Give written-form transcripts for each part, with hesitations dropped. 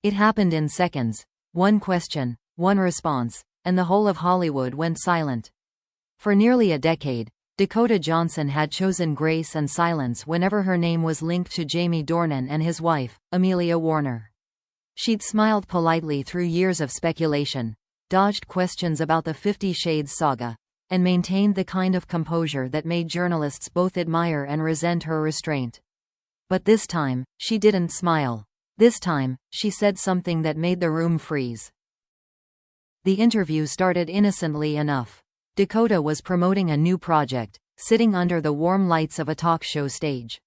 It happened in seconds. One question, one response, and the whole of Hollywood went silent. For nearly a decade, Dakota Johnson had chosen grace and silence whenever her name was linked to Jamie Dornan and his wife, Amelia Warner. She'd smiled politely through years of speculation, dodged questions about the 50 Shades saga, and maintained the kind of composure that made journalists both admire and resent her restraint. But this time, she didn't smile. This time, she said something that made the room freeze. The interview started innocently enough. Dakota was promoting a new project, sitting under the warm lights of a talk show stage.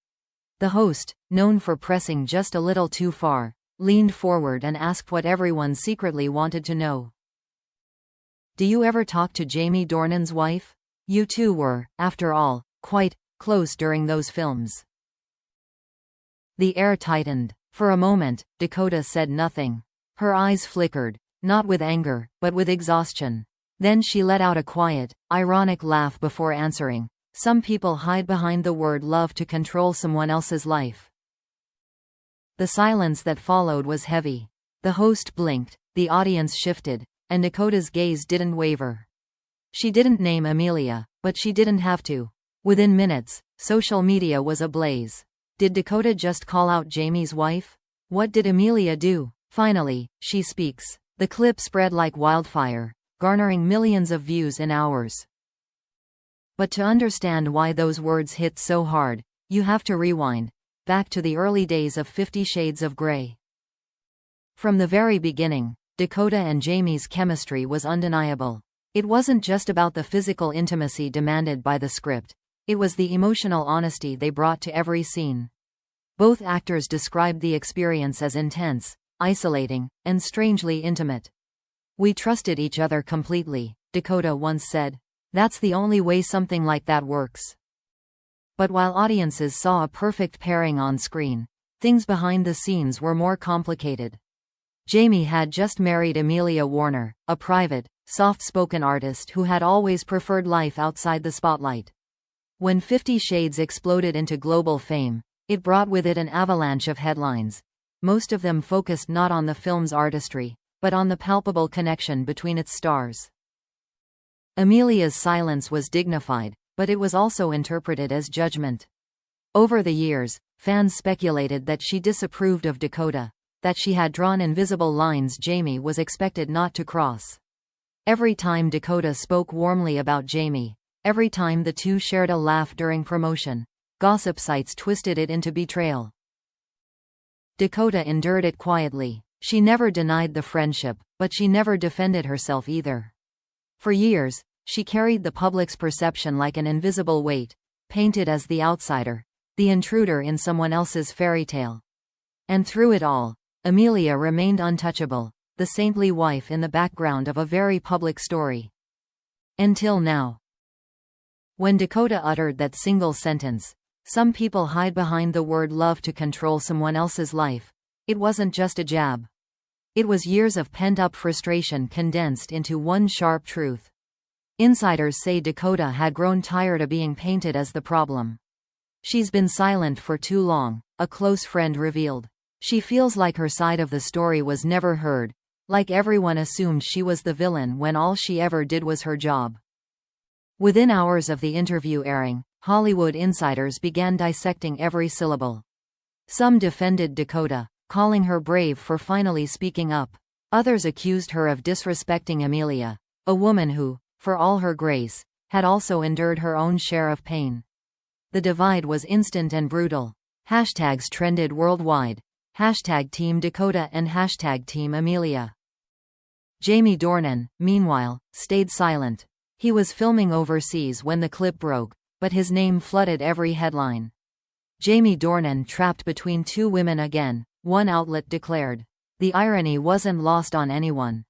The host, known for pressing just a little too far, leaned forward and asked what everyone secretly wanted to know. "Do you ever talk to Jamie Dornan's wife? You two were, after all, quite close during those films." The air tightened. For a moment, Dakota said nothing. Her eyes flickered, not with anger, but with exhaustion. Then she let out a quiet, ironic laugh before answering. "Some people hide behind the word love to control someone else's life." The silence that followed was heavy. The host blinked, the audience shifted, and Dakota's gaze didn't waver. She didn't name Amelia, but she didn't have to. Within minutes, social media was ablaze. Did Dakota just call out Jamie's wife? What did Amelia do? Finally, she speaks. The clip spread like wildfire, garnering millions of views in hours. But to understand why those words hit so hard, you have to rewind back to the early days of 50 Shades of Grey. From the very beginning, Dakota and Jamie's chemistry was undeniable. It wasn't just about the physical intimacy demanded by the script. It was the emotional honesty they brought to every scene. Both actors described the experience as intense, isolating, and strangely intimate. "We trusted each other completely," Dakota once said. "That's the only way something like that works." But while audiences saw a perfect pairing on screen, things behind the scenes were more complicated. Jamie had just married Amelia Warner, a private, soft-spoken artist who had always preferred life outside the spotlight. When 50 Shades exploded into global fame, it brought with it an avalanche of headlines, most of them focused not on the film's artistry, but on the palpable connection between its stars. Amelia's silence was dignified, but it was also interpreted as judgment. Over the years, fans speculated that she disapproved of Dakota, that she had drawn invisible lines Jamie was expected not to cross. Every time Dakota spoke warmly about Jamie, every time the two shared a laugh during promotion, gossip sites twisted it into betrayal. Dakota endured it quietly. She never denied the friendship, but she never defended herself either. For years, she carried the public's perception like an invisible weight, painted as the outsider, the intruder in someone else's fairy tale. And through it all, Amelia remained untouchable, the saintly wife in the background of a very public story. Until now. When Dakota uttered that single sentence, "Some people hide behind the word love to control someone else's life," it wasn't just a jab. It was years of pent-up frustration condensed into one sharp truth. Insiders say Dakota had grown tired of being painted as the problem. "She's been silent for too long," a close friend revealed. "She feels like her side of the story was never heard, like everyone assumed she was the villain when all she ever did was her job." Within hours of the interview airing, Hollywood insiders began dissecting every syllable. Some defended Dakota, calling her brave for finally speaking up. Others accused her of disrespecting Amelia, a woman who, for all her grace, had also endured her own share of pain. The divide was instant and brutal. Hashtags trended worldwide. #Team Dakota and #Team Amelia. Jamie Dornan, meanwhile, stayed silent. He was filming overseas when the clip broke, but his name flooded every headline. Jamie Dornan trapped between two women again, one outlet declared. The irony wasn't lost on anyone.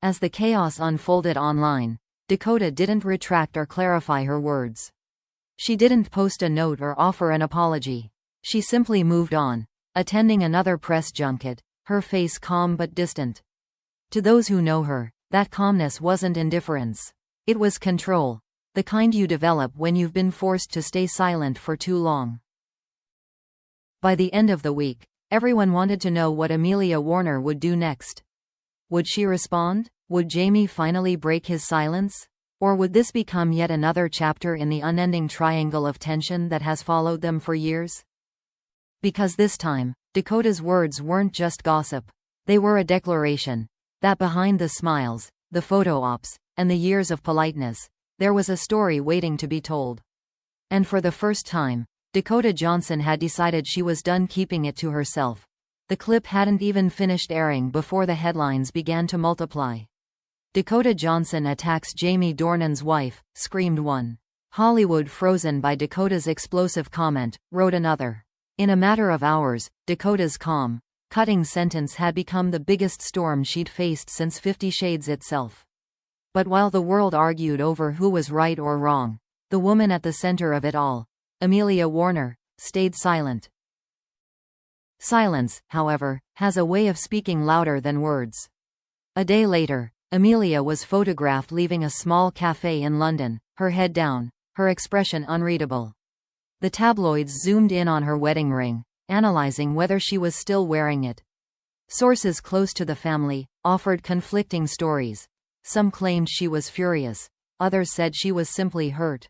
As the chaos unfolded online, Dakota didn't retract or clarify her words. She didn't post a note or offer an apology. She simply moved on, attending another press junket, her face calm but distant. To those who know her, that calmness wasn't indifference. It was control, the kind you develop when you've been forced to stay silent for too long. By the end of the week, Everyone wanted to know what Amelia Warner would do next. Would she respond? Would Jamie finally break his silence? Or would this become yet another chapter in the unending triangle of tension that has followed them for years? Because this time, Dakota's words weren't just gossip. They were a declaration that behind the smiles, the photo ops, and the years of politeness, there was a story waiting to be told. And for the first time, Dakota Johnson had decided she was done keeping it to herself. The clip hadn't even finished airing before the headlines began to multiply. Dakota Johnson attacks Jamie Dornan's wife, screamed one. Hollywood frozen by Dakota's explosive comment, wrote another. In a matter of hours, Dakota's calm, cutting sentence had become the biggest storm she'd faced since 50 Shades itself. But while the world argued over who was right or wrong, the woman at the center of it all, Amelia Warner, stayed silent. Silence, however, has a way of speaking louder than words. A day later, Amelia was photographed leaving a small cafe in London, her head down, her expression unreadable. The tabloids zoomed in on her wedding ring, analyzing whether she was still wearing it. Sources close to the family offered conflicting stories. Some claimed she was furious, others said she was simply hurt.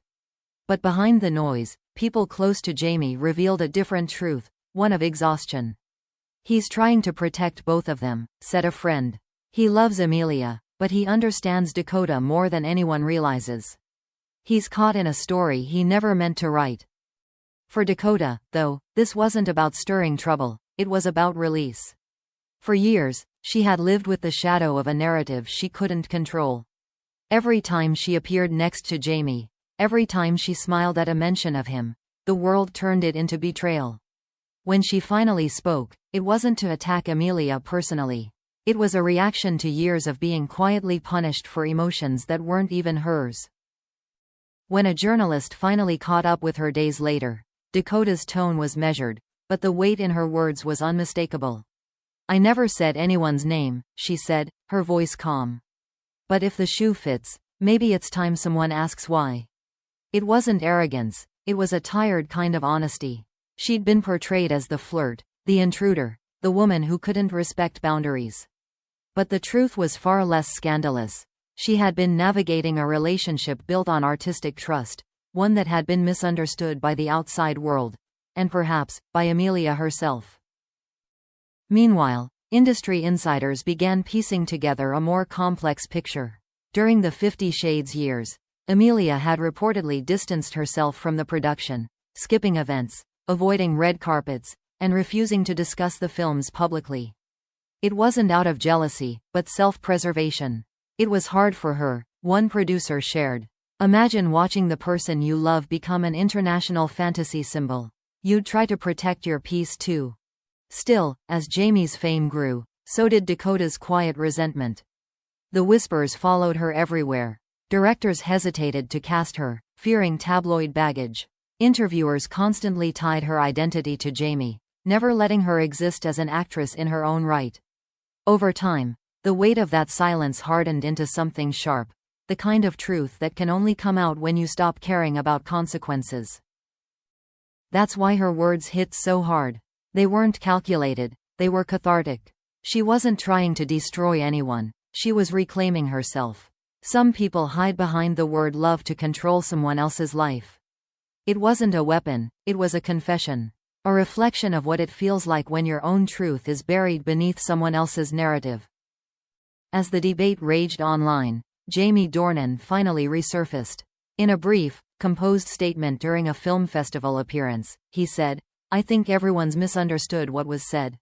But behind the noise, people close to Jamie revealed a different truth, one of exhaustion. He's trying to protect both of them, said a friend. He loves Amelia, but he understands Dakota more than anyone realizes. He's caught in a story he never meant to write. For Dakota, though, this wasn't about stirring trouble, it was about release. For years, she had lived with the shadow of a narrative she couldn't control. Every time she appeared next to Jamie, every time she smiled at a mention of him, the world turned it into betrayal. When she finally spoke, it wasn't to attack Amelia personally. It was a reaction to years of being quietly punished for emotions that weren't even hers. When a journalist finally caught up with her days later, Dakota's tone was measured, but the weight in her words was unmistakable. I never said anyone's name, she said, her voice calm. But if the shoe fits, maybe it's time someone asks why. It wasn't arrogance, it was a tired kind of honesty. She'd been portrayed as the flirt, the intruder, the woman who couldn't respect boundaries. But the truth was far less scandalous. She had been navigating a relationship built on artistic trust, one that had been misunderstood by the outside world, and perhaps, by Amelia herself. Meanwhile, industry insiders began piecing together a more complex picture. During the 50 Shades years, Amelia had reportedly distanced herself from the production, skipping events, avoiding red carpets, and refusing to discuss the films publicly. It wasn't out of jealousy, but self-preservation. It was hard for her, one producer shared. Imagine watching the person you love become an international fantasy symbol. You'd try to protect your peace too. Still, as Jamie's fame grew, so did Dakota's quiet resentment. The whispers followed her everywhere. Directors hesitated to cast her, fearing tabloid baggage. Interviewers constantly tied her identity to Jamie, never letting her exist as an actress in her own right. Over time, the weight of that silence hardened into something sharp, the kind of truth that can only come out when you stop caring about consequences. That's why her words hit so hard. They weren't calculated, they were cathartic. She wasn't trying to destroy anyone, she was reclaiming herself. Some people hide behind the word love to control someone else's life. It wasn't a weapon, it was a confession. A reflection of what it feels like when your own truth is buried beneath someone else's narrative. As the debate raged online, Jamie Dornan finally resurfaced. In a brief, composed statement during a film festival appearance, he said, I think everyone's misunderstood what was said.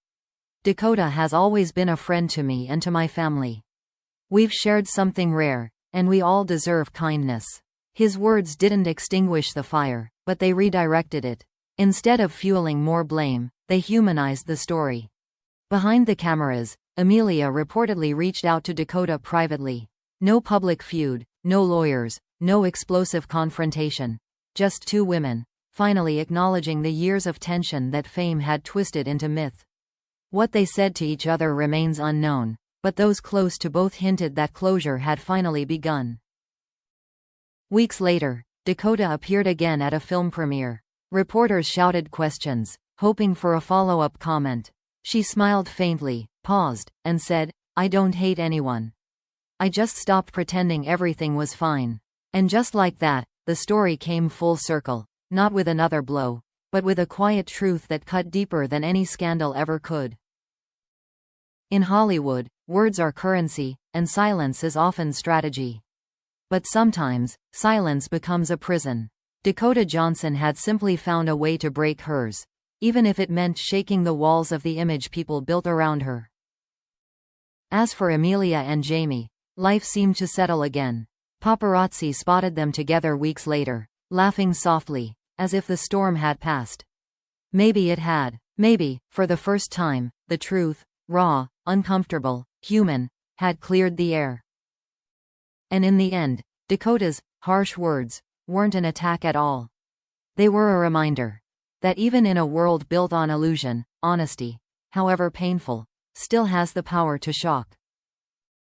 Dakota has always been a friend to me and to my family. We've shared something rare, and we all deserve kindness. His words didn't extinguish the fire, but they redirected it. Instead of fueling more blame, they humanized the story. Behind the cameras, Amelia reportedly reached out to Dakota privately. No public feud, no lawyers, no explosive confrontation. Just two women, finally acknowledging the years of tension that fame had twisted into myth. What they said to each other remains unknown, but those close to both hinted that closure had finally begun. Weeks later, Dakota appeared again at a film premiere. Reporters shouted questions, hoping for a follow-up comment. She smiled faintly, paused, and said, "I don't hate anyone. I just stopped pretending everything was fine." And just like that, the story came full circle, not with another blow, but with a quiet truth that cut deeper than any scandal ever could. In Hollywood, words are currency, and silence is often strategy. But sometimes, silence becomes a prison. Dakota Johnson had simply found a way to break hers, even if it meant shaking the walls of the image people built around her. As for Amelia and Jamie, life seemed to settle again. Paparazzi spotted them together weeks later, laughing softly, as if the storm had passed. Maybe it had. Maybe, for the first time, the truth, raw, uncomfortable, human, had cleared the air. And in the end, Dakota's harsh words weren't an attack at all. They were a reminder that even in a world built on illusion, honesty, however painful, still has the power to shock.